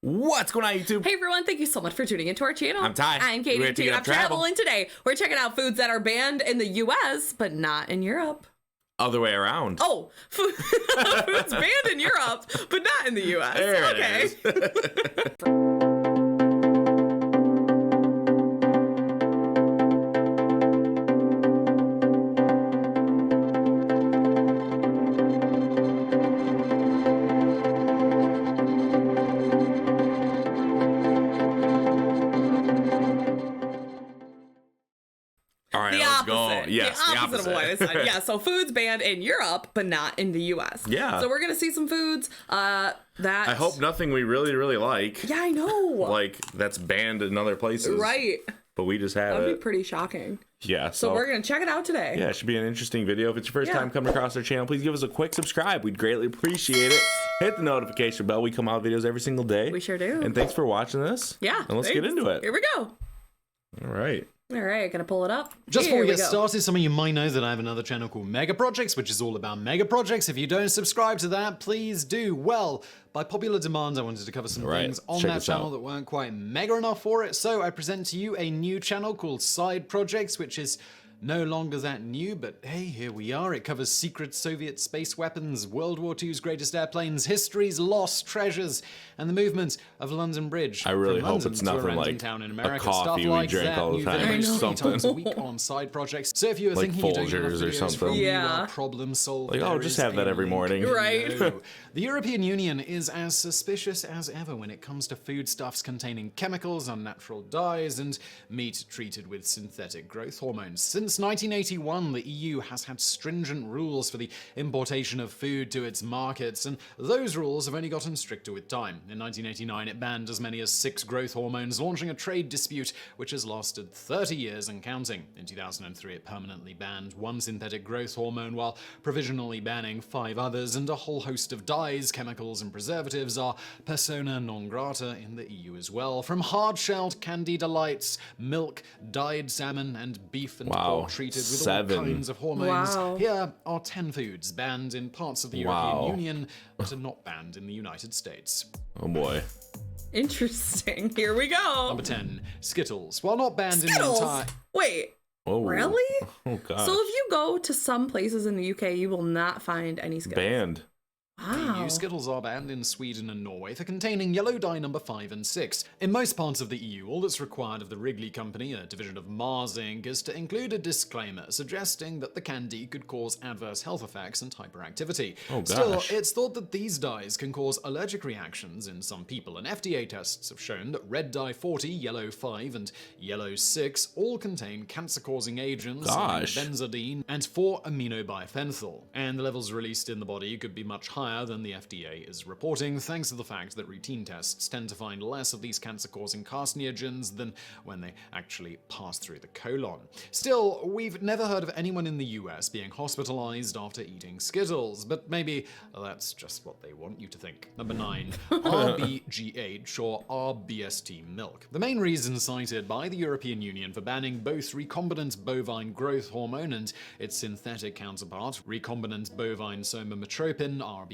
What's going on, YouTube? Hey everyone, thank you so much for tuning into our channel. I'm Ty. I'm Katie. We're Taking Up Travel, and today we're checking out foods that are banned in the US, but not in Europe. Other way around. Oh, foods banned in Europe, but not in the US. There okay. it is. All right, let's go. Yes, the opposite of what I said. Yeah, so foods banned in Europe, but not in the US. Yeah. So we're going to see some foods that... I hope nothing we really like. Yeah, I know. Like, that's banned in other places. Right. But we just have That would be pretty shocking. Yeah. So we're going to check it out today. Yeah, it should be an interesting video. If it's your first time coming across our channel, please give us a quick subscribe. We'd greatly appreciate it. Hit the notification bell. We come out with videos every single day. We sure do. And thanks for watching this. Yeah. And let's get into it. Here we go. All right. All right, gonna pull it up. Just before we get started, some of you might know that I have another channel called Mega Projects, which is all about mega projects. If you don't subscribe to that, please do. Well, by popular demand, I wanted to cover some things on that channel that weren't quite mega enough for it. So I present to you a new channel called Side Projects, which is no longer that new, but hey, here we are. It covers secret Soviet space weapons, World War II's greatest airplanes, history's lost treasures, and the movement of London Bridge. I really hope it's nothing like town in a America. coffee we drink all the time or something. Times a week on Side Projects. So if you were Like thinking you don't Folgers or something. Yeah. Problem solved. Like, oh, just have that every morning. Right. No. The European Union is as suspicious as ever when it comes to foodstuffs containing chemicals, unnatural dyes, and meat treated with synthetic growth hormones. Since 1981, the EU has had stringent rules for the importation of food to its markets, and those rules have only gotten stricter with time. In 1989, it banned as many as 6 growth hormones, launching a trade dispute which has lasted 30 years and counting. In 2003, it permanently banned 1 synthetic growth hormone, while provisionally banning 5 others, and a whole host of dyes, chemicals, and preservatives are persona non grata in the EU as well. From hard-shelled candy delights, milk, dyed salmon, and beef and pork treated with all kinds of hormones. Here are 10 foods banned in parts of the European Union, but are not banned in the United States. Oh boy. Interesting. Here we go. Number 10, Skittles. While not banned in the entire... Wait. Oh. Really? Oh god. So if you go to some places in the UK, you will not find any Skittles. Banned. Wow. EU Skittles are banned in Sweden and Norway for containing yellow dye number 5 and 6. In most parts of the EU, all that's required of the Wrigley Company, a division of Mars Inc., is to include a disclaimer suggesting that the candy could cause adverse health effects and hyperactivity. Oh, gosh. Still, it's thought that these dyes can cause allergic reactions in some people, and FDA tests have shown that red dye 40, yellow 5, and yellow 6 all contain cancer-causing agents like benzodiazepine and 4-aminobiphentyl, and the levels released in the body could be much higher than the FDA is reporting, thanks to the fact that routine tests tend to find less of these cancer-causing carcinogens than when they actually pass through the colon. Still, we've never heard of anyone in the US being hospitalized after eating Skittles, but maybe that's just what they want you to think. Number 9, RBGH or RBST milk. The main reason cited by the European Union for banning both recombinant bovine growth hormone and its synthetic counterpart, recombinant bovine somatotropin, RBST,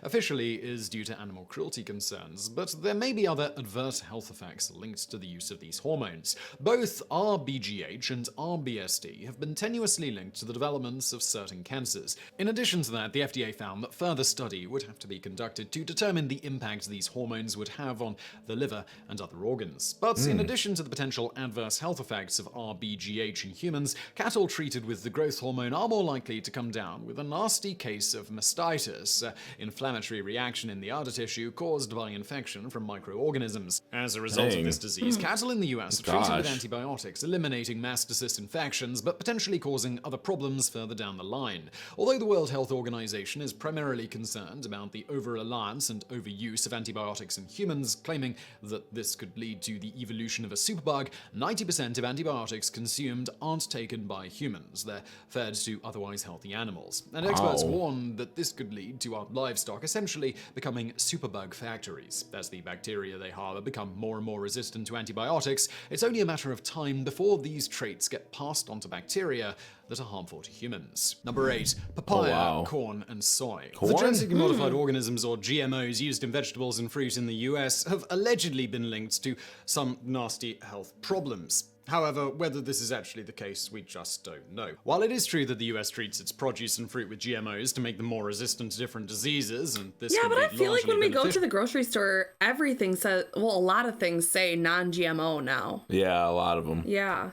officially is due to animal cruelty concerns, but there may be other adverse health effects linked to the use of these hormones. Both RBGH and RBST have been tenuously linked to the developments of certain cancers. In addition to that, the FDA found that further study would have to be conducted to determine the impact these hormones would have on the liver and other organs. But in addition to the potential adverse health effects of RBGH in humans, cattle treated with the growth hormone are more likely to come down with a nasty case of mastitis, inflammatory reaction in the udder tissue caused by infection from microorganisms. As a result of this disease, cattle in the US are treated with antibiotics, eliminating mastitis infections, but potentially causing other problems further down the line. Although the World Health Organization is primarily concerned about the over-reliance and overuse of antibiotics in humans, claiming that this could lead to the evolution of a superbug, 90% of antibiotics consumed aren't taken by humans. They're fed to otherwise healthy animals. And experts warn that this could lead to to our livestock, essentially becoming superbug factories. As the bacteria they harbor become more and more resistant to antibiotics, it's only a matter of time before these traits get passed on to bacteria that are harmful to humans. Number 8, papaya, corn, and soy. The genetically modified organisms, or GMOs, used in vegetables and fruit in the US have allegedly been linked to some nasty health problems. However, whether this is actually the case, we just don't know. While it is true that the US treats its produce and fruit with GMOs to make them more resistant to different diseases, and this yeah, can but be I feel like when we go to beneficial- the grocery store, everything says, well, a lot of things say non-GMO now. Yeah, a lot of them. Yeah.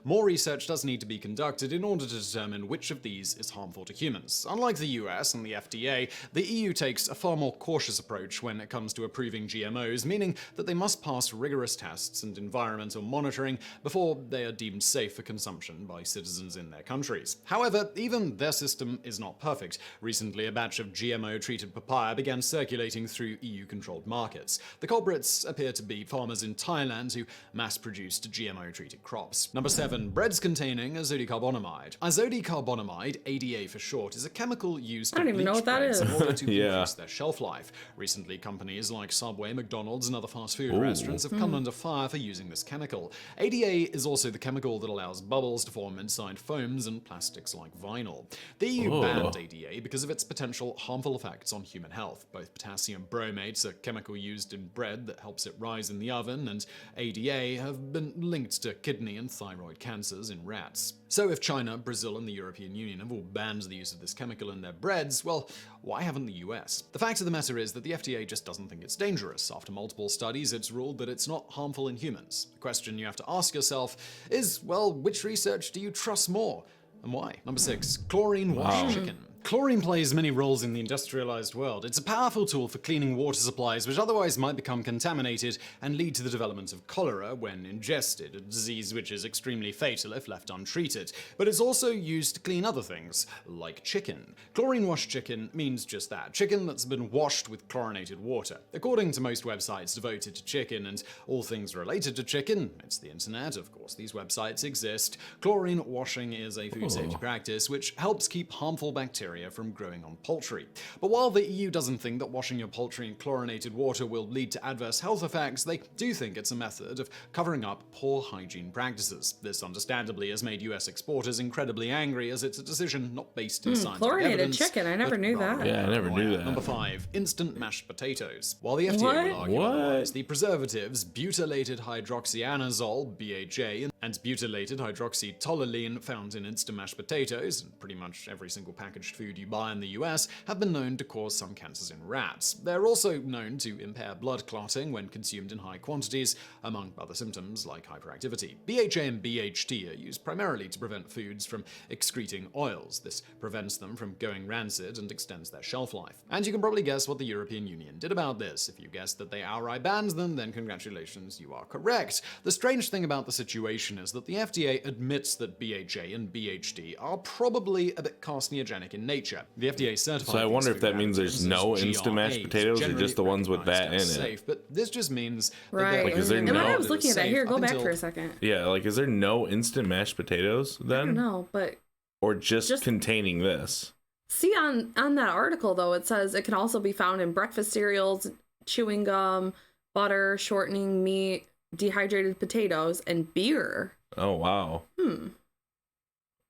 More research does need to be conducted in order to determine which of these is harmful to humans. Unlike the US and the FDA, the EU takes a far more cautious approach when it comes to approving GMOs, meaning that they must pass rigorous tests and environmental monitoring before they are deemed safe for consumption by citizens in their countries. However, even their system is not perfect. Recently, a batch of GMO-treated papaya began circulating through EU-controlled markets. The culprits appear to be farmers in Thailand who mass-produced GMO-treated crops. Number 7. Breads containing azodicarbonamide. Azodicarbonamide, ADA for short, is a chemical used to bleach breads in order to increase their shelf life. Recently, companies like Subway, McDonald's, and other fast food restaurants have come under fire for using this chemical. ADA is also the chemical that allows bubbles to form inside foams and plastics like vinyl. The EU banned ADA because of its potential harmful effects on human health. Both potassium bromates, a chemical used in bread that helps it rise in the oven, and ADA have been linked to kidney and thyroid cancers in rats. So if China, Brazil, and the European Union have all banned the use of this chemical in their breads, well, why haven't the US? The fact of the matter is that the FDA just doesn't think it's dangerous. After multiple studies, it's ruled that it's not harmful in humans. The question you have to ask yourself is, well, which research do you trust more? And why? Number 6. Chlorine washed chicken. Chlorine plays many roles in the industrialized world. It's a powerful tool for cleaning water supplies which otherwise might become contaminated and lead to the development of cholera when ingested, a disease which is extremely fatal if left untreated. But it's also used to clean other things, like chicken. Chlorine-washed chicken means just that, chicken that's been washed with chlorinated water. According to most websites devoted to chicken and all things related to chicken, it's the internet, of course these websites exist, chlorine washing is a food safety practice which helps keep harmful bacteria from growing on poultry. But while the EU doesn't think that washing your poultry in chlorinated water will lead to adverse health effects, they do think it's a method of covering up poor hygiene practices. This understandably has made US exporters incredibly angry, as it's a decision not based in scientific chlorinated evidence. chicken, I never knew that. Yeah, I never knew that. Number 5. Instant mashed potatoes. While the FDA will argue otherwise, the preservatives butylated hydroxyanazole, BHA, and butylated hydroxytoluene found in instant mashed potatoes, and pretty much every single packaged food you buy in the US, have been known to cause some cancers in rats. They're also known to impair blood clotting when consumed in high quantities, among other symptoms like hyperactivity. BHA and BHT are used primarily to prevent foods from excreting oils. This prevents them from going rancid and extends their shelf life. And you can probably guess what the European Union did about this. If you guessed that they outright banned them, then congratulations, you are correct. The strange thing about the situation is that the FDA admits that BHA and BHT are probably a bit carcinogenic in nature. The FDA certified. So I wonder if that means there's no instant mashed potatoes or just the ones with that in it. But this just means right. Like, is there and no? when I was looking at that, here, go back for a second. Yeah, like, is there no instant mashed potatoes then? I don't know, but or just containing this? See, on that article though, it says it can also be found in breakfast cereals, chewing gum, butter, shortening meat, dehydrated potatoes, and beer. Oh wow.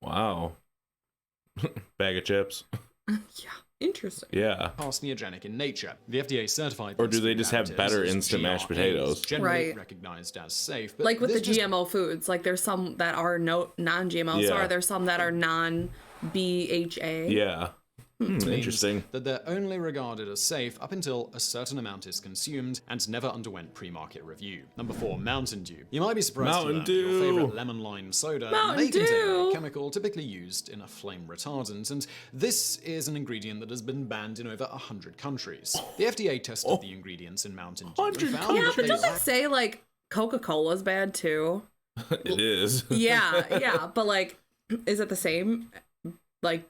Wow. Bag of chips. Yeah, interesting. Yeah. Carcinogenic in nature. The FDA certified. Or do they just have better instant mashed potatoes? Generally recognized as safe, but like with the GMO foods, like there's some that are non-GMO, so are there some that are non-BHA? Yeah. Interesting. That they're only regarded as safe up until a certain amount is consumed and never underwent pre-market review. Number 4, Mountain Dew. You might be surprised to learn that your favorite lemon lime soda may contain a chemical typically used in a flame retardant, and this is an ingredient that has been banned in over 100 countries. The FDA tested the ingredients in Mountain Dew and found yeah, that but don't they say like Coca-Cola's bad too? It is. Yeah, but like, is it the same? Like,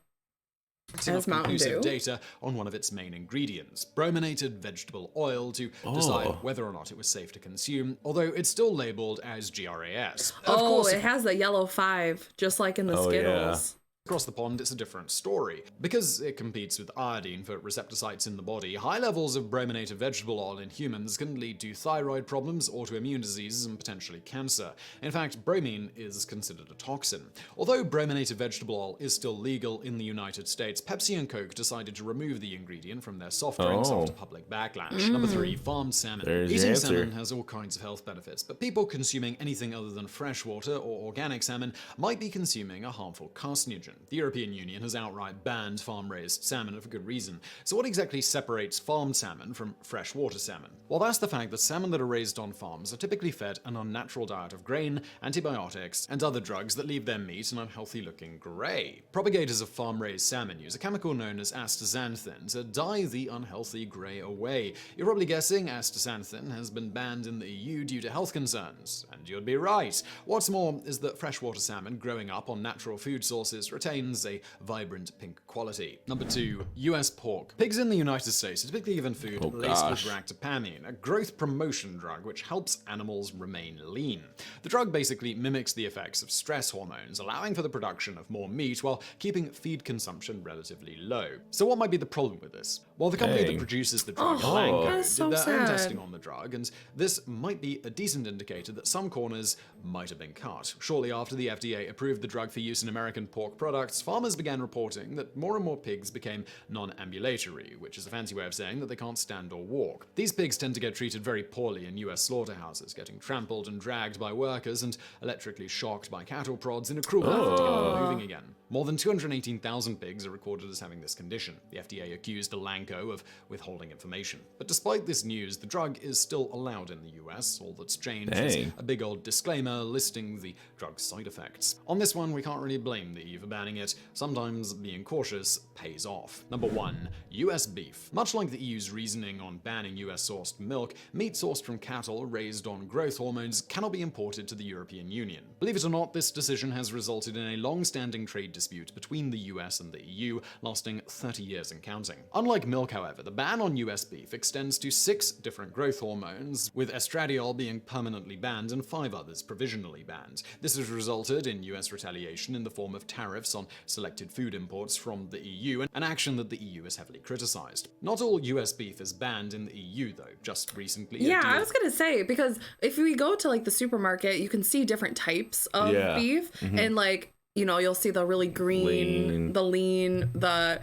as Mountain Dew? Data on one of its main ingredients, brominated vegetable oil, to decide whether or not it was safe to consume, although it's still labeled as GRAS. It has the yellow 5, just like in the Skittles. Across the pond, it's a different story. Because it competes with iodine for receptor sites in the body, high levels of brominated vegetable oil in humans can lead to thyroid problems, autoimmune diseases, and potentially cancer. In fact, bromine is considered a toxin. Although brominated vegetable oil is still legal in the United States, Pepsi and Coke decided to remove the ingredient from their soft drinks after public backlash. Number 3, farmed salmon. Eating salmon has all kinds of health benefits, but people consuming anything other than freshwater or organic salmon might be consuming a harmful carcinogen. The European Union has outright banned farm-raised salmon for good reason. So what exactly separates farmed salmon from freshwater salmon? Well, that's the fact that salmon that are raised on farms are typically fed an unnatural diet of grain, antibiotics, and other drugs that leave their meat an unhealthy-looking grey. Propagators of farm-raised salmon use a chemical known as astaxanthin to dye the unhealthy grey away. You're probably guessing astaxanthin has been banned in the EU due to health concerns, and you'd be right. What's more is that freshwater salmon growing up on natural food sources retains a vibrant pink quality. Number 2, US pork. Pigs in the United States are typically given food laced with ractopamine, a growth promotion drug which helps animals remain lean. The drug basically mimics the effects of stress hormones, allowing for the production of more meat while keeping feed consumption relatively low. So what might be the problem with this? Well, the company that produces the drug, Elanco, did their own testing on the drug, and this might be a decent indicator that some corners might have been cut. Shortly after the FDA approved the drug for use in American pork products, farmers began reporting that more and more pigs became non-ambulatory, which is a fancy way of saying that they can't stand or walk. These pigs tend to get treated very poorly in US slaughterhouses, getting trampled and dragged by workers and electrically shocked by cattle prods in a cruel effort to get them moving again. More than 218,000 pigs are recorded as having this condition. The FDA accused Elanco of withholding information. But despite this news, the drug is still allowed in the US. All that's changed is a big old disclaimer listing the drug's side effects. On this one, we can't really blame the EU for banning it. Sometimes being cautious pays off. Number 1, US beef. Much like the EU's reasoning on banning US-sourced milk, meat sourced from cattle raised on growth hormones cannot be imported to the European Union. Believe it or not, this decision has resulted in a long-standing trade dispute between the US and the EU, lasting 30 years and counting. Unlike milk, however, the ban on US beef extends to 6 different growth hormones, with estradiol being permanently banned and 5 others provisionally banned. This has resulted in US retaliation in the form of tariffs on selected food imports from the EU, an action that the EU has heavily criticized. Not all US beef is banned in the EU, though. Just recently, yeah, I was gonna say, because if we go to like the supermarket, you can see different types of beef, and like, you know, you'll see the really green, the lean, the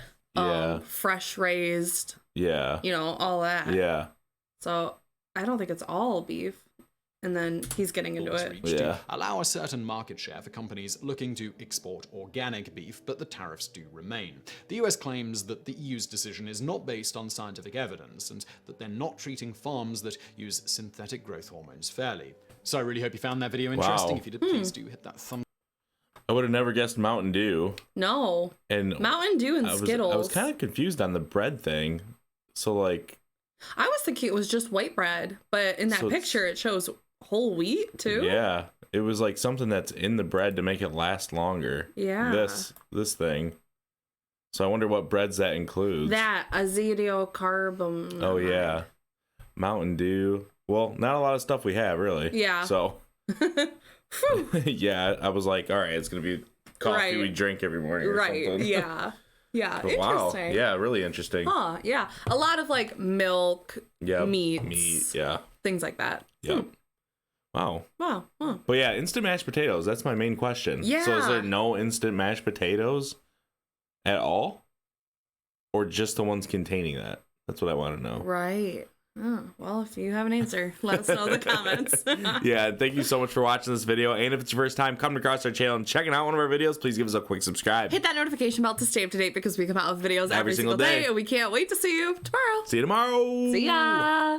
fresh raised, you know, all that. Yeah. So I don't think it's all beef. And then he's getting into it. To allow a certain market share for companies looking to export organic beef, but the tariffs do remain. The US claims that the EU's decision is not based on scientific evidence and that they're not treating farms that use synthetic growth hormones fairly. So I really hope you found that video interesting. If you did, please do hit that thumbs. I would have never guessed Mountain Dew. No. And Mountain Dew and Skittles. I was kind of confused on the bread thing. So like, I was thinking it was just white bread, but in that picture it shows whole wheat too. Yeah, it was like something that's in the bread to make it last longer. Yeah. This thing. So I wonder what breads that includes. That azidocarbon. Oh yeah, Mountain Dew. Well, not a lot of stuff we have really. Yeah. So. Yeah, I was like, all right, it's gonna be coffee we drink every morning. Or something. Yeah. Yeah. But interesting. Wow. Yeah, really interesting. Huh. Yeah. A lot of like milk, meats, things like that. Yeah. Wow. Wow. Huh. But yeah, instant mashed potatoes. That's my main question. Yeah. So is there no instant mashed potatoes at all? Or just the ones containing that? That's what I want to know. Right. Oh, well, if you have an answer, let us know in the comments. Yeah, thank you so much for watching this video. And if it's your first time coming across our channel and checking out one of our videos, please give us a quick subscribe. Hit that notification bell to stay up to date because we come out with videos every single day. And we can't wait to see you tomorrow. See you tomorrow. See ya.